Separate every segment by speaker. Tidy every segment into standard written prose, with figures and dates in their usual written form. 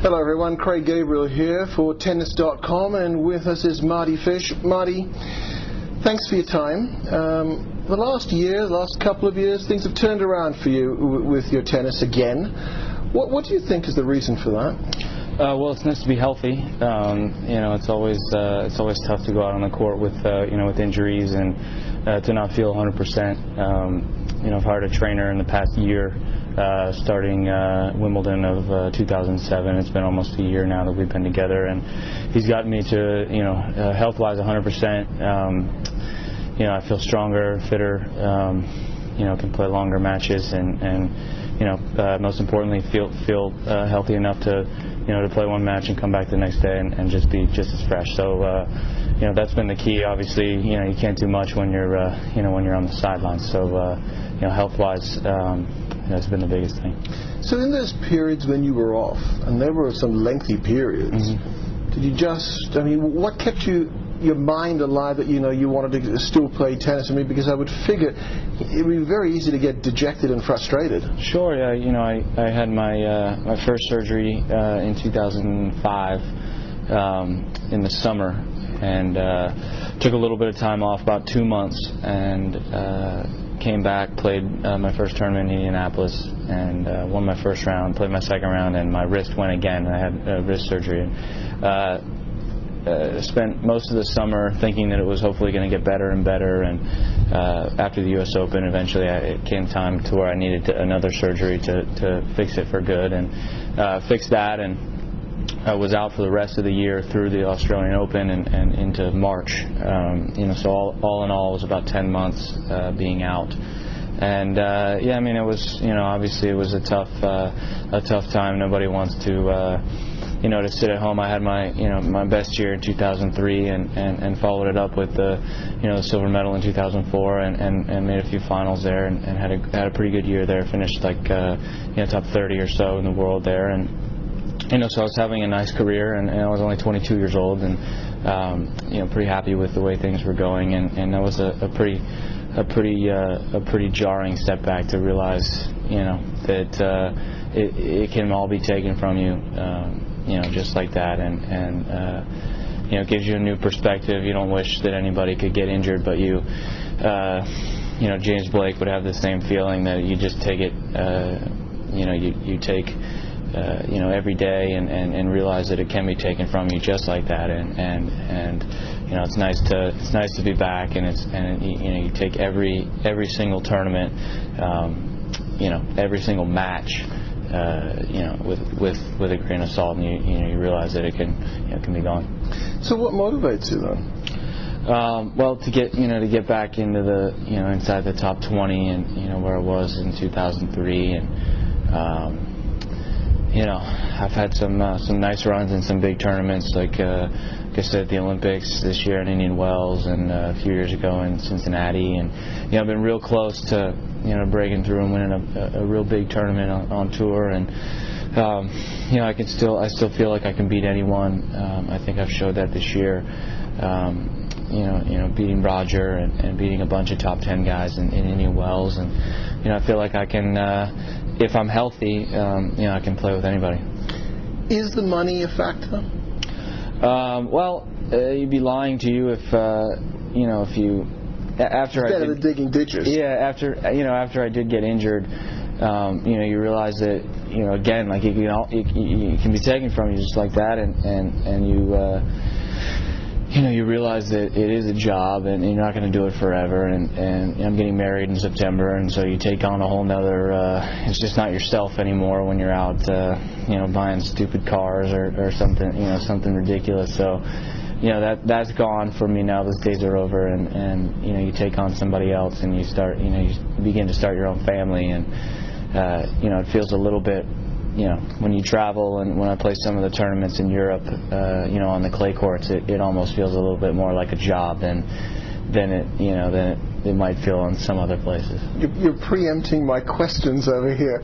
Speaker 1: Hello everyone, Craig Gabriel here for Tennis.com, and with us is Mardy Fish. Mardy, thanks for your time. The last couple of years, things have turned around for you with your tennis again. What do you think is the reason for that?
Speaker 2: Well, it's nice to be healthy. It's always tough to go out on the court with with injuries and to not feel 100%. I've hired a trainer in the past year, starting Wimbledon of 2007. It's been almost a year now that we've been together, and he's gotten me to health-wise 100%. I feel stronger, fitter. Can play longer matches, and most importantly, feel healthy enough to play one match and come back the next day and just be just as fresh. So that's been the key. Obviously, you can't do much when you're on the sidelines. So health-wise, that's been the biggest thing.
Speaker 1: So in those periods when you were off, and there were some lengthy periods, did you what kept your mind alive that you wanted to still play tennis? Because I would figure it would be very easy to get dejected and frustrated.
Speaker 2: Sure, yeah. I had my first surgery in 2005 in the summer, and took a little bit of time off, about 2 months, and came back, played my first tournament in Indianapolis, and won my first round, played my second round, and my wrist went again. I had wrist surgery. Spent most of the summer thinking that it was hopefully going to get better and better, and after the U.S. Open, eventually it came time to where I needed another surgery to fix it for good, and fixed that, and I was out for the rest of the year through the Australian Open and into March. So all in all, it was about 10 months being out. And it was obviously it was a tough time. Nobody wants to to sit at home. I had my best year in 2003 and followed it up with the silver medal in 2004 and made a few finals there and had a pretty good year there. Finished like top 30 or so in the world there, and so I was having a nice career, and I was only 22 years old, and pretty happy with the way things were going, and that was a pretty jarring step back to realize that it can all be taken from you. Just like that, and it gives you a new perspective. You don't wish that anybody could get injured, but James Blake would have the same feeling, that you just take it, you take, every day and realize that it can be taken from you just like that, and it's nice to be back, and you take every single tournament, every single match, with a grain of salt, and you realize that it can be gone.
Speaker 1: So what motivates you then?
Speaker 2: Well, to get back into the inside the top 20, and where I was in 2003, and I've had some nice runs in some big tournaments, like I said, the Olympics this year in Indian Wells, and a few years ago in Cincinnati, and I've been real close to breaking through and winning a real big tournament on tour, and I still feel like I can beat anyone. I think I've showed that this year. Beating Roger and beating a bunch of top 10 guys in Indian Wells, and I feel like I can, if I'm healthy, I can play with anybody.
Speaker 1: Is the money a factor?
Speaker 2: You'd be lying to you if if you
Speaker 1: instead of digging ditches.
Speaker 2: Yeah, after I did get injured, you realize that again, like it can be taken from you just like that, and you realize that it is a job, and you're not going to do it forever, and I'm getting married in September, and so you take on a whole nother, it's just not yourself anymore when you're out, buying stupid cars or something, something ridiculous. So, that's gone for me now. Those days are over, and you take on somebody else, and you start, you begin to start your own family, and it feels a little bit, when you travel, and when I play some of the tournaments in Europe, on the clay courts, it almost feels a little bit more like a job than it might feel in some other places.
Speaker 1: You're preempting my questions over here,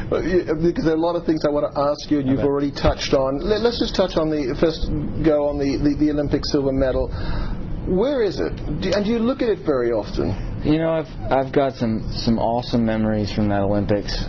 Speaker 1: because there are a lot of things I want to ask you, and you've already touched on. Let's just touch on the Olympic silver medal. Where is it? And do you look at it very often? I've
Speaker 2: got some awesome memories from that Olympics.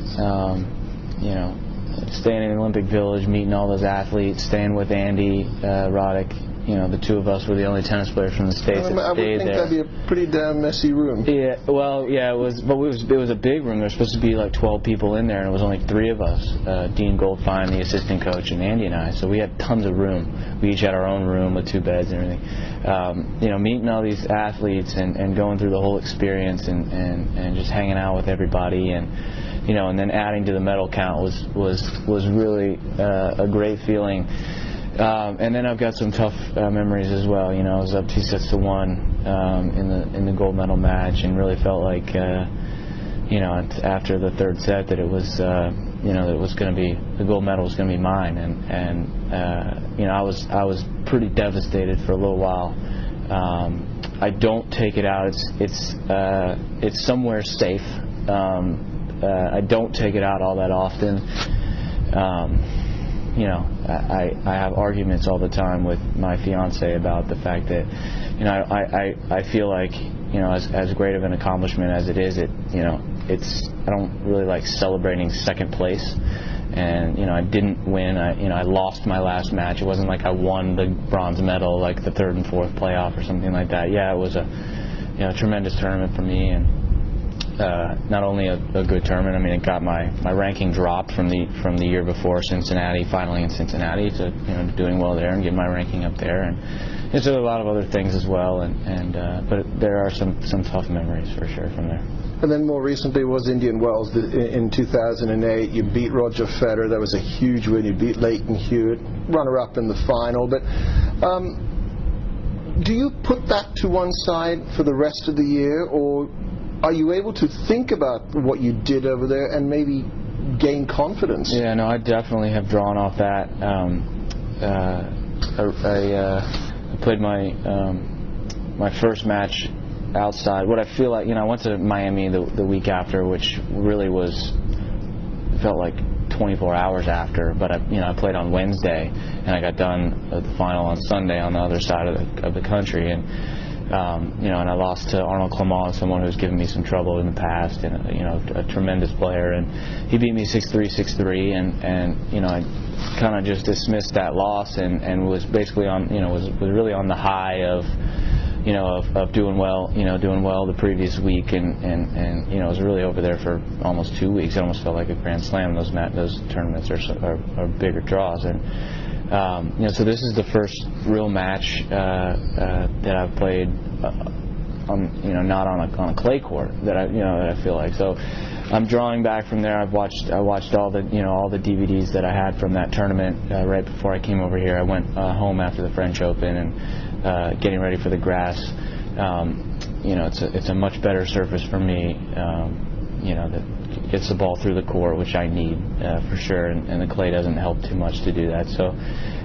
Speaker 2: staying in the Olympic Village, meeting all those athletes, staying with Andy Roddick. You know, the two of us were the only tennis players from the States that stayed there.
Speaker 1: I would think that'd be a pretty damn messy room.
Speaker 2: Yeah, well, yeah, it was, but it was a big room. There was supposed to be like 12 people in there, and it was only 3 of us, Dean Goldfine, the assistant coach, and Andy and I. So we had tons of room. We each had our own room with 2 beds and everything. You know, meeting all these athletes and going through the whole experience and just hanging out with everybody, and you know, and then adding to the medal count was really a great feeling. And then I've got some tough memories as well. You know, I was up 2-1 in the gold medal match, and really felt like, you know, after the 3rd set that it was, you know, that it was going to be, the gold medal was going to be mine, and you know, I was pretty devastated for a little while. I don't take it out. It's somewhere safe. I don't take it out all that often. You know, I have arguments all the time with my fiance about the fact that, you know, I feel like, you know, as great of an accomplishment as it is, you know, I don't really like celebrating 2nd place, and you know, I didn't win. You know, I lost my last match. It wasn't like I won the bronze medal, like the 3rd and 4th playoff or something like that. Yeah, it was a tremendous tournament for me, and not only a good tournament. I mean, it got my ranking dropped from the year before Cincinnati, finally in Cincinnati, to, you know, doing well there and get my ranking up there, and there's a lot of other things as well. But there are some tough memories for sure from there.
Speaker 1: And then more recently was Indian Wells in 2008. You beat Roger Federer. That was a huge win. You beat Leighton Hewitt, runner-up in the final. But do you put that to one side for the rest of the year, or are you able to think about what you did over there and maybe gain confidence?
Speaker 2: Yeah, no, I definitely have drawn off that. I played my first match outside. What I feel like, you know, I went to Miami the week after, which really felt like 24 hours after. But I played on Wednesday, and I got done at the final on Sunday on the other side of the country, and you know, and I lost to Arnold Clement, someone who's given me some trouble in the past, and you know, a tremendous player, and he beat me 6-3, 6-3, and you know, I kind of just dismissed that loss and was basically on, you know, was really on the high of, you know, of doing well the previous week, and you know, I was really over there for almost 2 weeks. It almost felt like a Grand Slam. Those tournaments are bigger draws, and you know, so this is the first real match that I've played on, you know, not on a clay court that I feel like. So I'm drawing back from there. I watched all the, you know, all the DVDs that I had from that tournament right before I came over here. I went home after the French Open and getting ready for the grass. You know, it's a much better surface for me. You know, that gets the ball through the court, which I need for sure, and the clay doesn't help too much to do that. So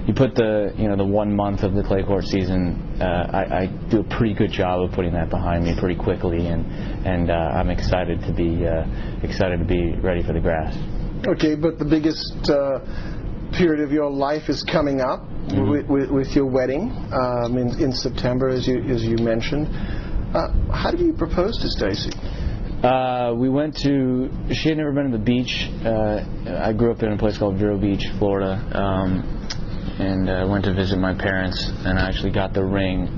Speaker 2: you put the 1 month of the clay court season, I do a pretty good job of putting that behind me pretty quickly, and I'm excited to be ready for the grass. Okay,
Speaker 1: but the biggest period of your life is coming up with your wedding in September, as you mentioned. How did you propose to Stacy?
Speaker 2: We went to, she had never been to the beach. I grew up in a place called Vero Beach, Florida, and went to visit my parents, and I actually got the ring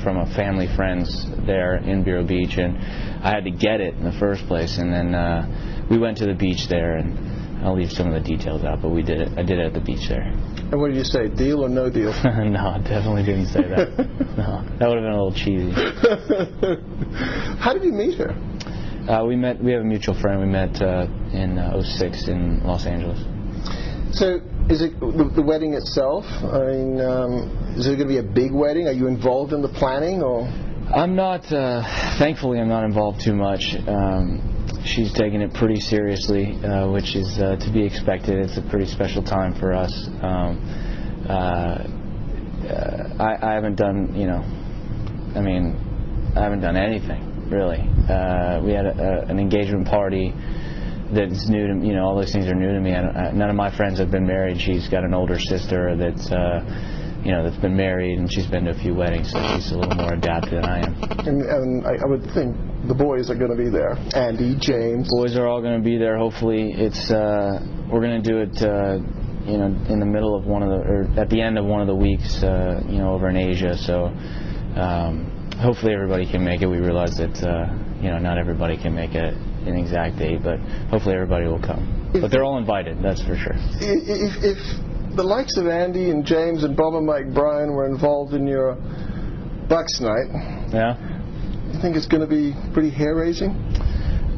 Speaker 2: from a family friends there in Vero Beach, and I had to get it in the first place, and then we went to the beach there, and I'll leave some of the details out, but we did it. I did it at the beach there.
Speaker 1: And what did you say, deal or no deal?
Speaker 2: No, I definitely didn't say that. No, that would have been a little cheesy.
Speaker 1: How did you meet her?
Speaker 2: We have a mutual friend. We met in 2006 in Los Angeles.
Speaker 1: So, is it the wedding itself? I mean, is it going to be a big wedding? Are you involved in the planning, or?
Speaker 2: I'm not. Thankfully, I'm not involved too much. She's taking it pretty seriously, which is to be expected. It's a pretty special time for us. I haven't done, you know, I mean, I haven't done anything really. We had an engagement party that's new to me. You know, all those things are new to me. None of my friends have been married. She's got an older sister that's that's been married, and she's been to a few weddings, so she's a little more adapted than I am.
Speaker 1: And I would think the boys are going to be there. Andy, James.
Speaker 2: Boys are all going to be there. Hopefully, we're going to do it, in the middle of or at the end of one of the weeks, over in Asia. So hopefully everybody can make it. We realize that not everybody can make an exact date, but hopefully everybody will come. But they're all invited, that's for sure.
Speaker 1: If the likes of Andy and James and Bob and Mike Bryan were involved in your Bucks night,
Speaker 2: yeah,
Speaker 1: you think it's going to be pretty hair-raising?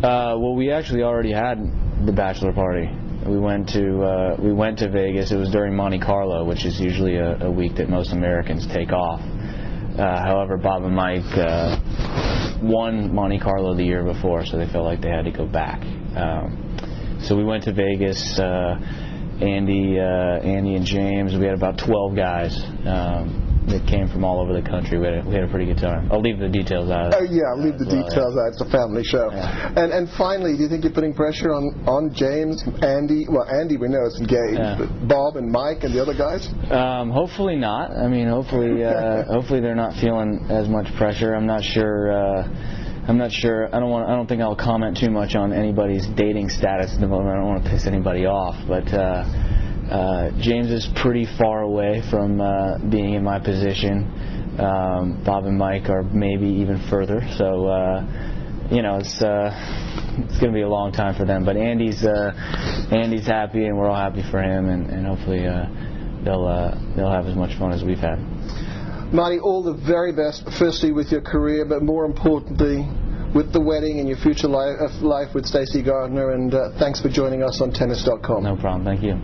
Speaker 2: Well, we actually already had the bachelor party. We went to Vegas. It was during Monte Carlo, which is usually a week that most Americans take off. However, Bob and Mike won Monte Carlo the year before, so they felt like they had to go back. So we went to Vegas. Andy and James. We had about 12 guys that came from all over the country. We had a pretty good time. I'll leave the details out.
Speaker 1: Leave the details out. It's a family show. Yeah. And finally, do you think you're putting pressure on James, Andy? Well, Andy we know is engaged, but Bob and Mike and the other guys?
Speaker 2: Hopefully not. I mean, hopefully they're not feeling as much pressure. I'm not sure. I don't think I'll comment too much on anybody's dating status at the moment. I don't want to piss anybody off, but James is pretty far away from being in my position. Bob and Mike are maybe even further. So it's going to be a long time for them. But Andy's happy, and we're all happy for him, and hopefully they'll have as much fun as we've had.
Speaker 1: Mardy, all the very best, firstly with your career, but more importantly with the wedding and your future life with Stacey Gardner, and thanks for joining us on Tennis.com.
Speaker 2: No problem, thank you.